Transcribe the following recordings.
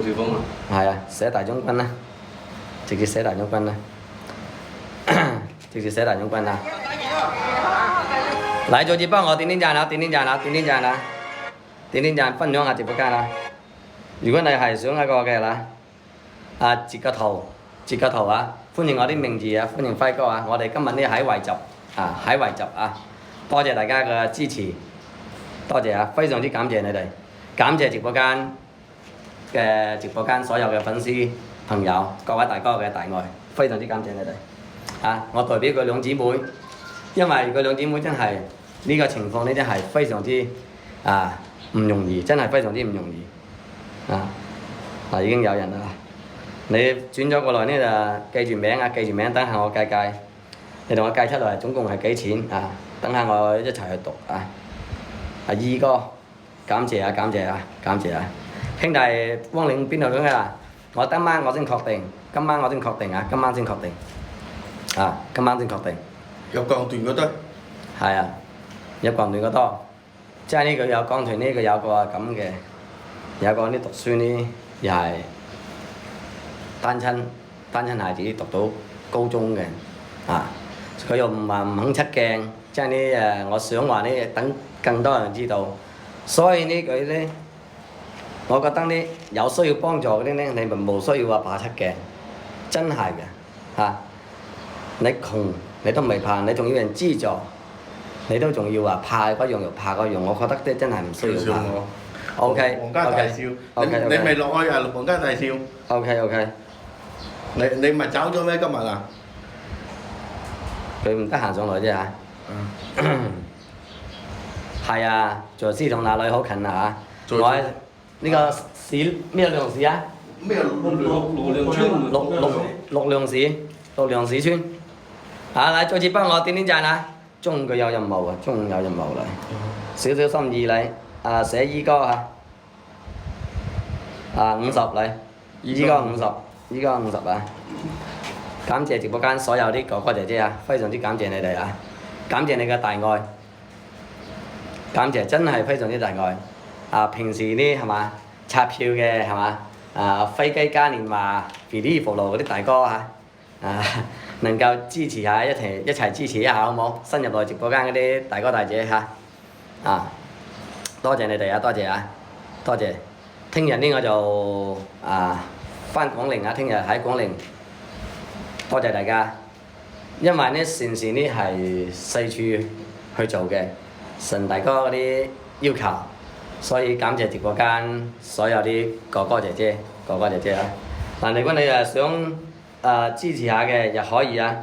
小峰啊。係啊，寫大將軍啦，直接寫大將軍啦，直接寫大將軍啦。嚟做節幫我點點讚啦，點點讚啦，點點讚啦，點點讚分享下直播間啦。如果你係想一個嘅啦，截個圖啊，歡迎我啲名字啊，歡迎輝哥啊，我哋今日呢喺惠集啊，喺惠集啊，多謝大家嘅支持，多謝啊，非常之感謝你哋，感謝直播間所有嘅粉絲朋友，各位大哥嘅大愛，非常之感謝你哋。我代表佢兩姊妹，因為佢兩姊妹真係呢個情況呢，真係非常之唔容易，真係非常之唔容易。已經有人啦，你轉咗過來呢，就記住名啊，記住名，等下我計計，你同我計出來總共係幾錢啊？等下我一齊去讀啊！二哥，感謝啊，感謝啊，感謝啊！兄弟，汪嶺邊度嚟㗎？我今晚我先確定，今晚先確定啊！今晚先確定，有鋼團嗰堆。係啊，有鋼團嗰多，即係呢個有鋼團，呢個有個咁嘅，有個啲讀書呢又係單親孩子讀到高中嘅，佢又唔肯出鏡，即係呢我想話呢，等更多人知道，所以呢佢呢。我覺得呢，有需要幫助嗰啲呢，你咪冇需要話怕出鏡，真係嘅你窮你都未怕，你仲要人資助，你都仲要話怕嗰樣又怕嗰樣，我覺得真係唔需要怕。OK。皇家大少。你未落去啊？皇家大少。OK。你咪走咗咩今日啊？佢唔得閒上來啫嚇。係啊，在司同那裏好近啊嚇。我喺呢個市咩梁市啊？咩陸良村？陸良市村。嚟再次幫我點點讚啊！中午佢有任務啊，中午有任務嚟，少少心意嚟。寫依哥嚇，50嚟，依哥50啊！感謝直播間所有啲哥哥姐姐啊，非常之感謝你哋啊！感謝你嘅大愛，感謝真係非常之大愛。平時呢係嘛刷票嘅係嘛飛機嘉年華、Billy 福路嗰啲大哥能夠支持下一齊支持一下好冇？新入來直播間嗰啲大哥大姐多謝你哋啊，多謝啊，多謝。聽日呢我就返廣寧啊，聽日喺廣寧，多謝大家。因為呢善事呢係四處去做嘅，神大哥嗰啲要求。所以感謝直播間所有啲哥哥姐姐啊！如果你想支持下嘅，又可以啊！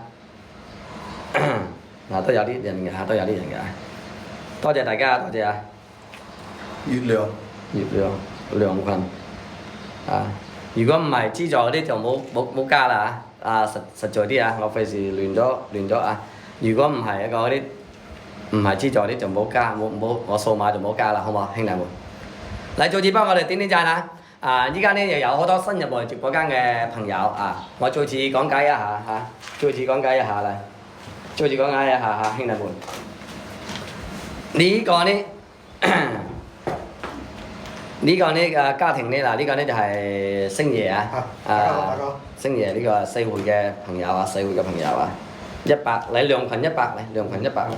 都有啲人嘅，都有啲人嘅。多謝大家，多謝啊！月亮梁群如果唔係資助嗰啲就冇加啦實在啲我費事亂咗啊！如果唔係一個嗰啲。唔係資助啲就冇加，我數碼就冇加啦，好唔好，兄弟們？嚟做次幫我哋點點讚依家呢又有好多新入嚟直播間嘅朋友我再次講解一下再次講解一下兄弟們。呢個呢家庭呢呢個呢就係星爺星爺呢個四會嘅朋友100嚟，良群100嚟，良群100嚟，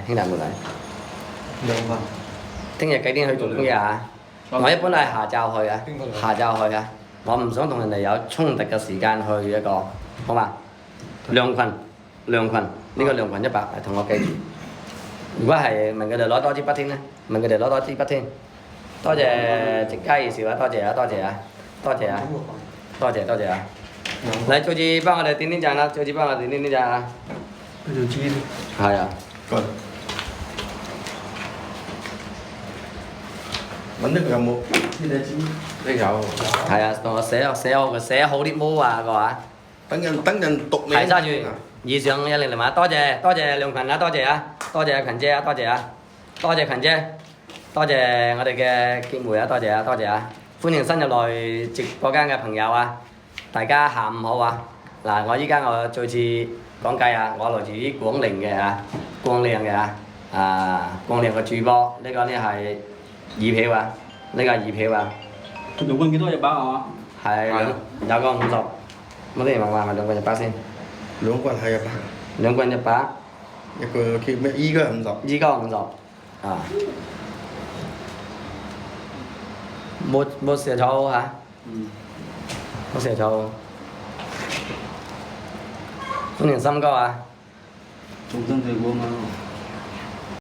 兄弟們嚟。聽日幾點去做工嘢我一般都係下晝去我唔想同人哋有衝突嘅時間去一個，好嘛？良群，呢個良群100嚟，同我記住。如果係問佢哋攞多支筆添咧，多謝直街二少多謝啊！嚟，再次幫我哋點點讚啦！係啊。揾呢個有冇？呢有。係啊，同我寫好啲毛等陣讀你。係揸住以上100多謝梁群多謝多謝群姐多謝群姐，多謝我哋嘅結妹多謝歡迎新入來直播間嘅朋友大家下午好我依家我再次講解我來自於廣寧嘅廣寧嘅主播，呢個呢係二票 Đúng quân幾多隻包啊？係有個50，乜都麻麻咪兩個100先，兩個人係100，兩個人100，一個叫咩？依個係50，依個50啊，冇蛇草嚇，冇蛇草，歡迎森哥啊！重新再過嘛。